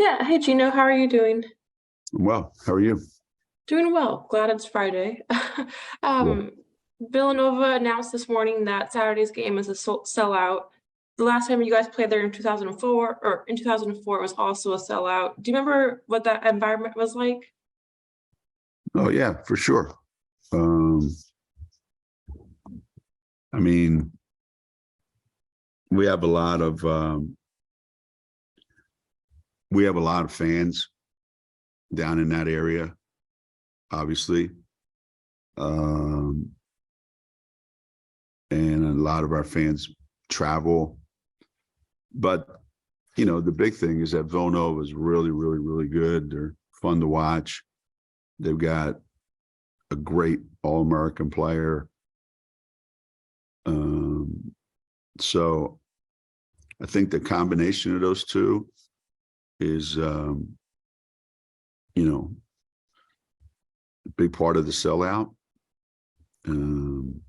Yeah. Hey, Gino, how are you doing? Well, how are you? Doing well. Glad it's Friday. Yeah. Um, Villanova announced this morning that Saturday's game is a sellout. The last time you guys played there in 2004, or in 2004, it was also a sellout. Do you remember what that environment was like? Oh, yeah, for sure. Um, I mean, we have a lot of fans down in that area, obviously, um, and a lot of our fans travel. But the big thing is that Villanova is really, really, really good. They're fun to watch. They've got a great All-American player. So I think the combination of those two is, a big part of the sellout. And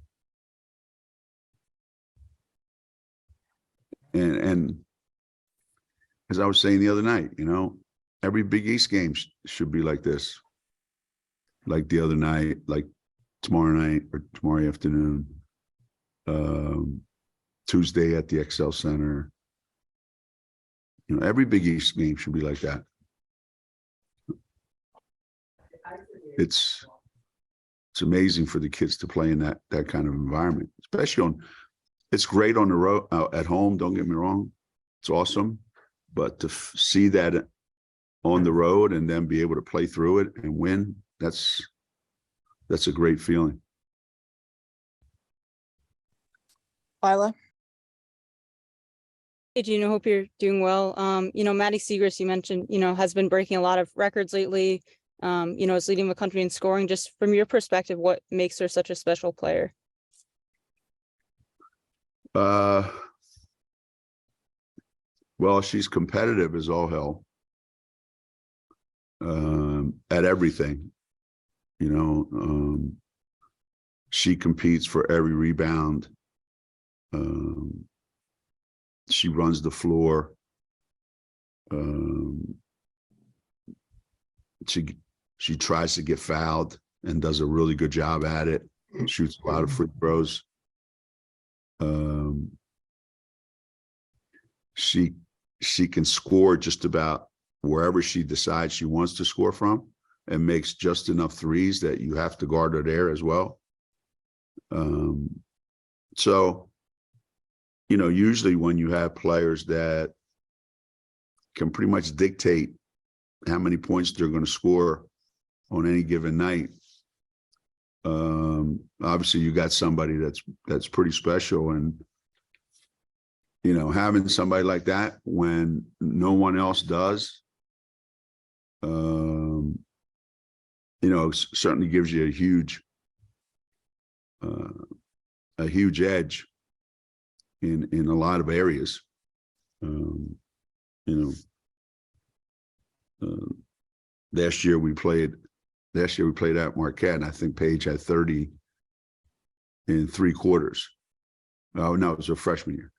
as I was saying the other night, every Big East game should be like this, like the other night, like tomorrow night or tomorrow afternoon, Tuesday at the XL Center. Every Big East game should be like that. It's amazing for the kids to play in that kind of environment, especially it's great on the road, at home. Don't get me wrong. It's awesome. But to see that on the road and then be able to play through it and win, that's a great feeling. Lila? Hey, Gino, hope you're doing well. Maddie Siegrist, you mentioned, has been breaking a lot of records lately. Is leading the country in scoring. Just from your perspective, what makes her such a special player? Well, she's competitive as all hell, at everything. She competes for every rebound. She runs the floor. She tries to get fouled and does a really good job at it. Shoots a lot of free throws. She can score just about wherever she decides she wants to score from, and makes just enough threes that you have to guard her there as well. So, usually when you have players that can pretty much dictate how many points they're going to score on any given night, obviously you got somebody that's pretty special. And having somebody like that when no one else does, certainly gives you a huge edge in a lot of areas. Last year we played at Marquette, and I think Paige had 30 in 3 quarters. Oh no, it was her freshman year.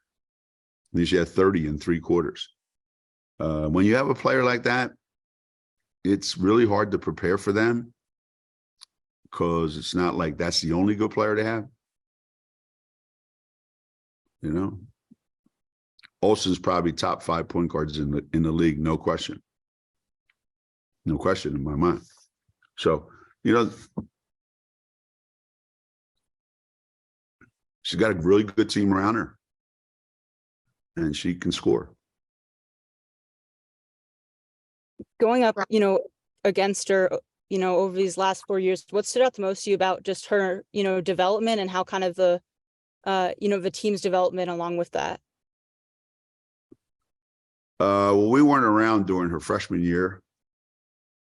At least she had 30 in 3 quarters. When you have a player like that, it's really hard to prepare for them, because it's not like that's the only good player to have. Olsen's probably top 5 point guards in the league, no question. No question in my mind. So, she's got a really good team around her, and she can score. Going up, against her, over these last 4 years, what stood out the most to you about just her, development, and how kind of the team's development along with that? Well, we weren't around during her freshman year,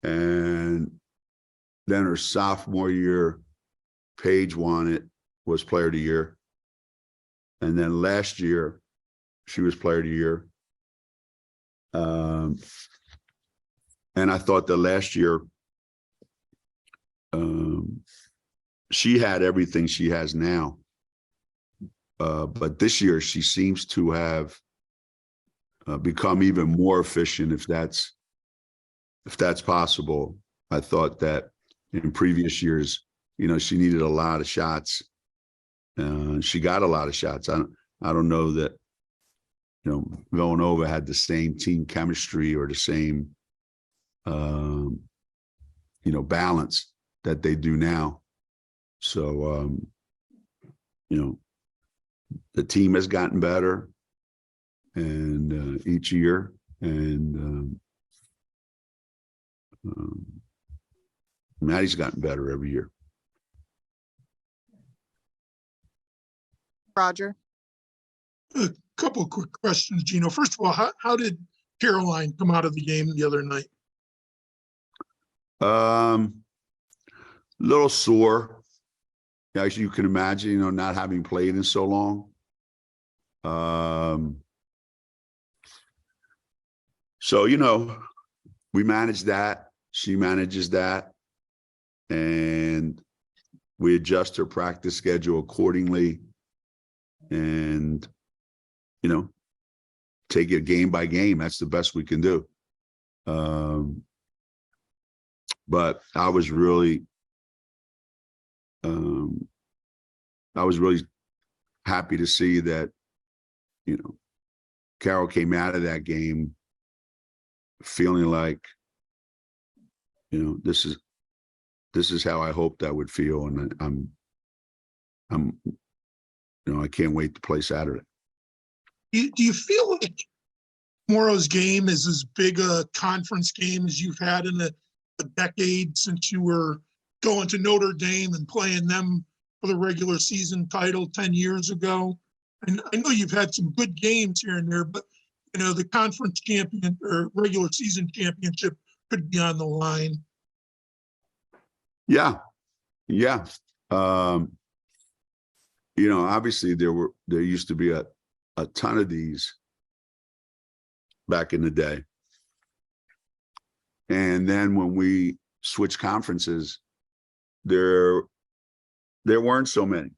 and then her sophomore year, Paige was player of the year. And then last year, she was player of the year. And I thought that last year, she had everything she has now. But this year, she seems to have become even more efficient, if that's if that's possible. I thought that in previous years, she needed a lot of shots. She got a lot of shots. I don't know that, Villanova had the same team chemistry or the same, balance that they do now. So, the team has gotten better and each year, and Maddie's gotten better every year. Roger. A couple of quick questions, Geno. First of all, how did Caroline come out of the game the other night? Little sore, as you can imagine, not having played in so long. So, we manage that. She manages that. And we adjust her practice schedule accordingly. And, take it game by game. That's the best we can do. But I was really happy to see that, Carol came out of that game feeling like, this is how I hoped I would feel, and I can't wait to play Saturday. Do you feel like tomorrow's game is as big a conference game as you've had in a decade since you were going to Notre Dame and playing them for the regular season title 10 years ago? And I know you've had some good games here and there, but the conference champion or regular season championship could be on the line. Yeah. Obviously there used to be a ton of these back in the day. And then when we switched conferences, there weren't so many.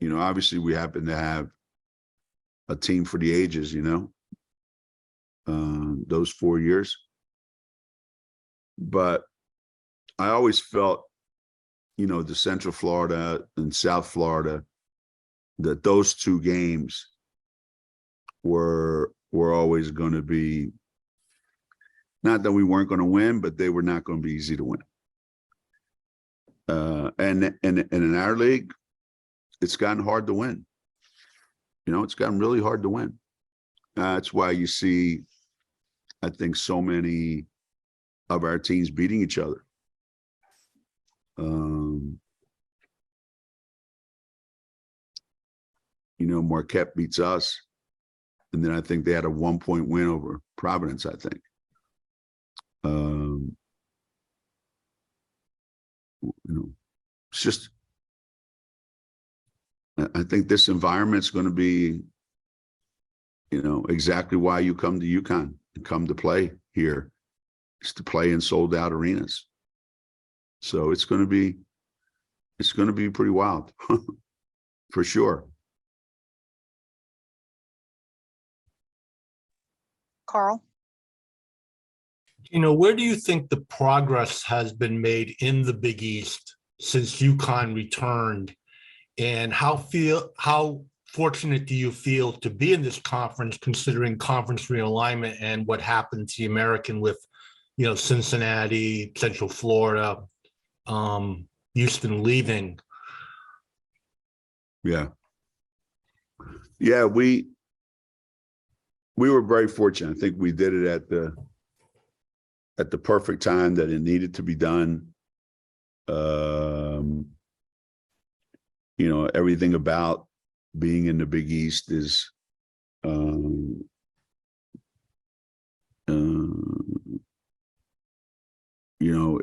Obviously we happen to have a team for the ages, those 4 years. But I always felt, the Central Florida and South Florida, that those two games were always going to be, not that we weren't going to win, but they were not going to be easy to win. And in our league, it's gotten hard to win. It's gotten really hard to win. That's why you see, I think, so many of our teams beating each other. Marquette beats us, and then I think they had a 1-point win over Providence, I think. It's just, I think this environment's going to be, exactly why you come to UConn and come to play here, is to play in sold out arenas. So it's going to be pretty wild for sure. Carl. Where do you think the progress has been made in the Big East since UConn returned? And how fortunate do you feel to be in this conference, considering conference realignment and what happened to the American with, Cincinnati, Central Florida, Houston leaving? Yeah, we were very fortunate. I think we did it at the perfect time that it needed to be done. Everything about being in the Big East is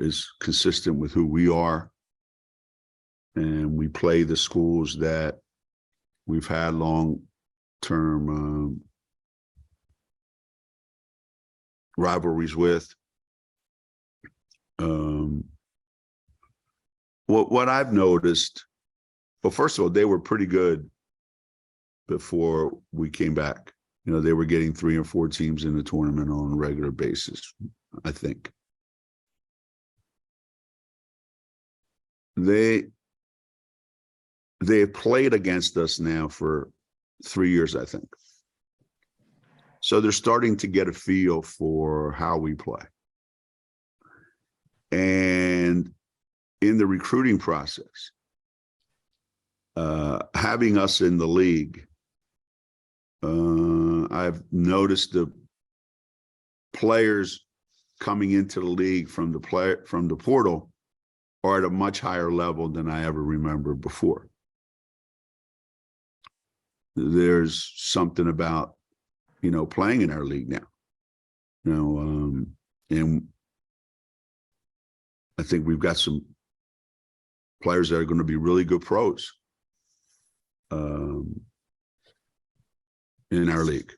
is consistent with who we are. And we play the schools that we've had long-term rivalries with. What I've noticed, well, first of all, they were pretty good before we came back. You know, they were getting 3 or 4 teams in the tournament on a regular basis, I think. They have played against us now for 3 years, I think. So they're starting to get a feel for how we play. And in the recruiting process, having us in the league, I've noticed the players coming into the league from the portal are at a much higher level than I ever remember before. There's something about, you know, playing in our league now, you know, and I think we've got some players that are going to be really good pros in our league.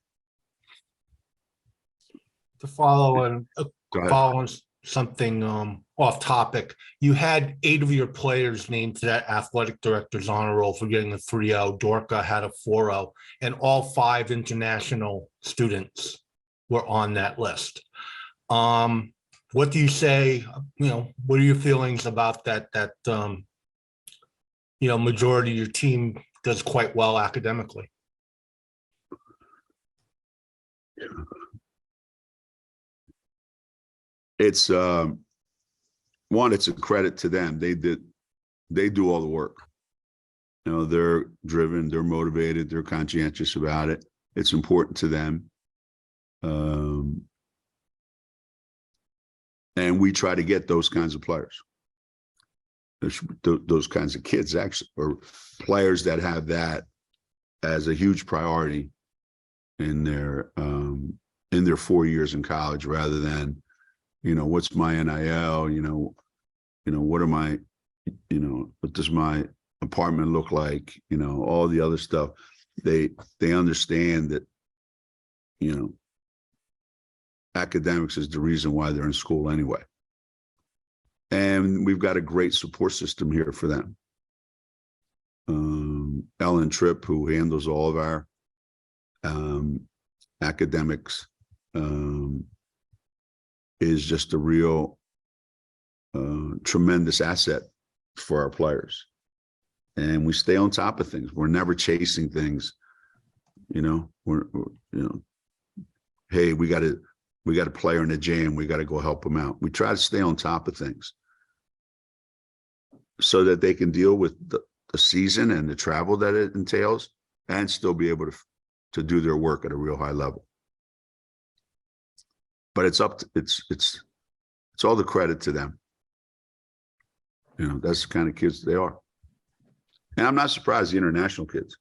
To follow on, Go ahead. following something off topic, you had 8 of your players named to that athletic director's honor roll for getting a 3.0. Dorka had a 4.0, and all 5 international students were on that list. What do you say? You know, what are your feelings about that? You know, majority of your team does quite well academically. It's one, it's a credit to them. They do all the work. You know, they're driven, they're motivated, they're conscientious about it. It's important to them. And we try to get those kinds of players. Those kinds of kids, actually, or players that have that as a huge priority in their 4 years in college, rather than, you know, what's my NIL, you know, what are my, you know, what does my apartment look like, you know, all the other stuff. They understand that, you know, academics is the reason why they're in school anyway. And we've got a great support system here for them. Ellen Tripp, who handles all of our academics, is just a real tremendous asset for our players. And we stay on top of things. We're never chasing things, you know. We're you know, hey, we got a player in a jam, we got to go help them out. We try to stay on top of things so that they can deal with the season and the travel that it entails, and still be able to do their work at a real high level. But it's all the credit to them. You know, that's the kind of kids they are. And I'm not surprised the international kids.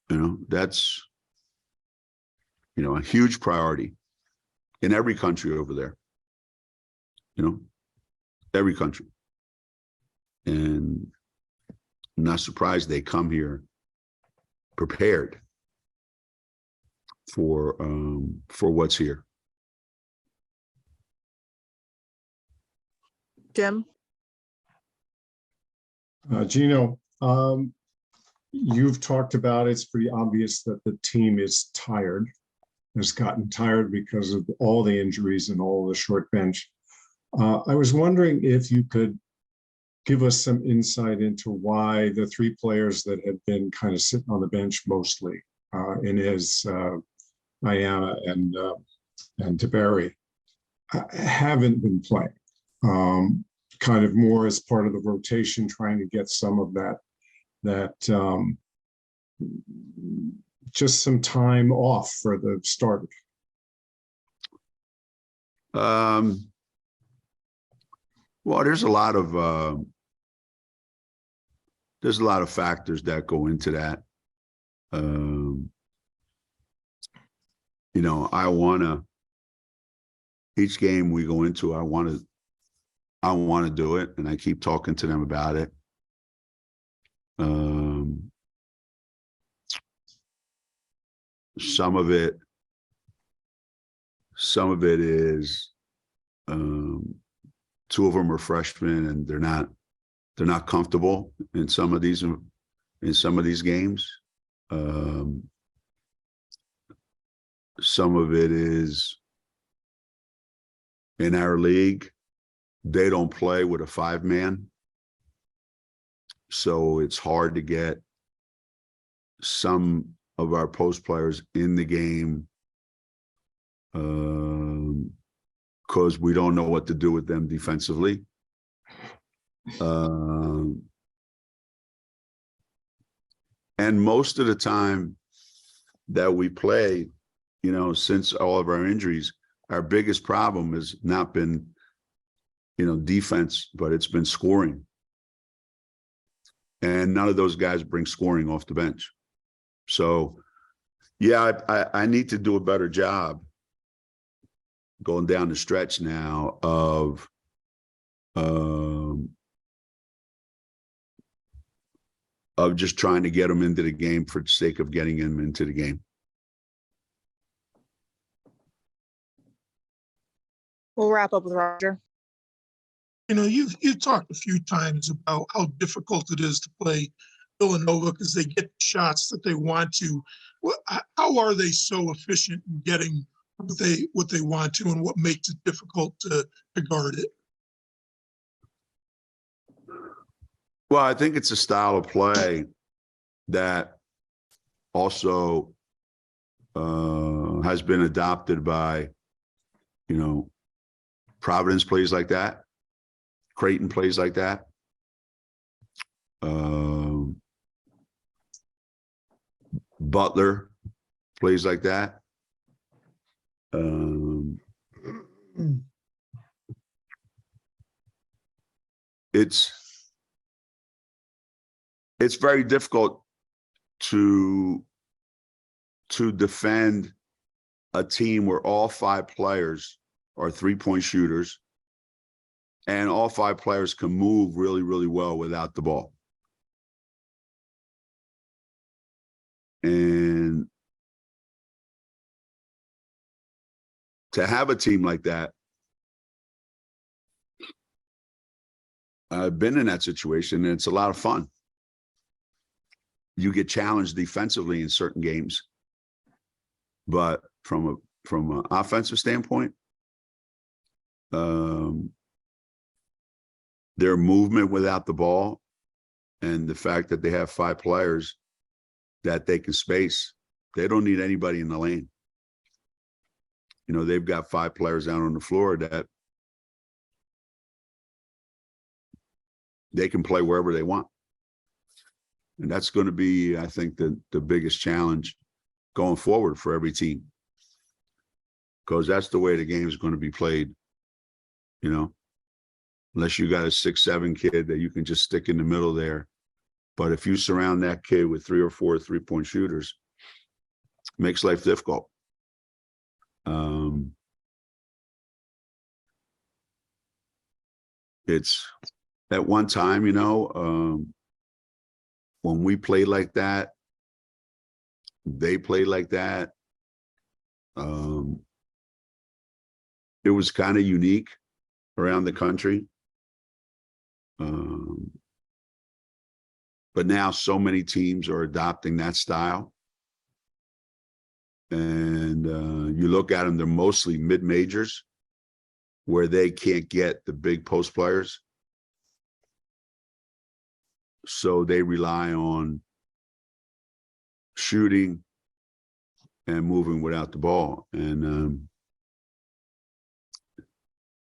You know, that's, you know, a huge priority in every country over there. You know, every country. And I'm not surprised they come here prepared for what's here. Jim? Geno, you've talked about, it's pretty obvious that the team is tired, has gotten tired because of all the injuries and all the short bench. I was wondering if you could give us some insight into why the 3 players that have been kind of sitting on the bench mostly, Inez, Auriemma, and Tiberi, haven't been playing. Kind of more as part of the rotation, trying to get some of that just some time off for the starters. Well, there's a lot of factors that go into that. You know, each game we go into, I want to do it, and I keep talking to them about it. Some of it is 2 of them are freshmen, and they're not comfortable in some of these games. some of it is in our league, they don't play with a 5-man. So it's hard to get some of our post players in the game because we don't know what to do with them defensively. And most of the time that we play, you know, since all of our injuries, our biggest problem has not been, you know, defense, but it's been scoring. And none of those guys bring scoring off the bench. So, yeah, I need to do a better job going down the stretch now of just trying to get them into the game for the sake of getting them into the game. We'll wrap up with Roger. You know, you've talked a few times about how difficult it is to play Villanova because they get the shots that they want to. How are they so efficient in getting what they want to, and what makes it difficult to guard it? Well, I think it's a style of play that also has been adopted by, you know, Providence plays like that. Creighton plays like that. Butler plays like that. It's very difficult to defend a team where all 5 players are 3-point shooters and all 5 players can move really, really well without the ball. And to have a team like that, I've been in that situation, and it's a lot of fun. You get challenged defensively in certain games, but from an offensive standpoint, their movement without the ball and the fact that they have 5 players that they can space, they don't need anybody in the lane. You know, they've got 5 players out on the floor that they can play wherever they want. And that's going to be, I think, the biggest challenge going forward for every team. Because that's the way the game is going to be played, you know, unless you got a 6'7" kid that you can just stick in the middle there. But if you surround that kid with 3 or 4 3-point shooters, it makes life difficult. It's at one time, you know, when we played like that, they played like that. It was kind of unique around the country. But now so many teams are adopting that style. And you look at them, they're mostly mid-majors where they can't get the big post players. So they rely on shooting and moving without the ball. And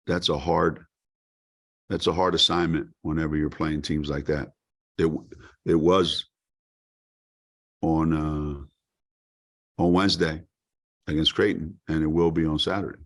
that's a hard assignment whenever you're playing teams like that. It was on Wednesday against Creighton, and it will be on Saturday.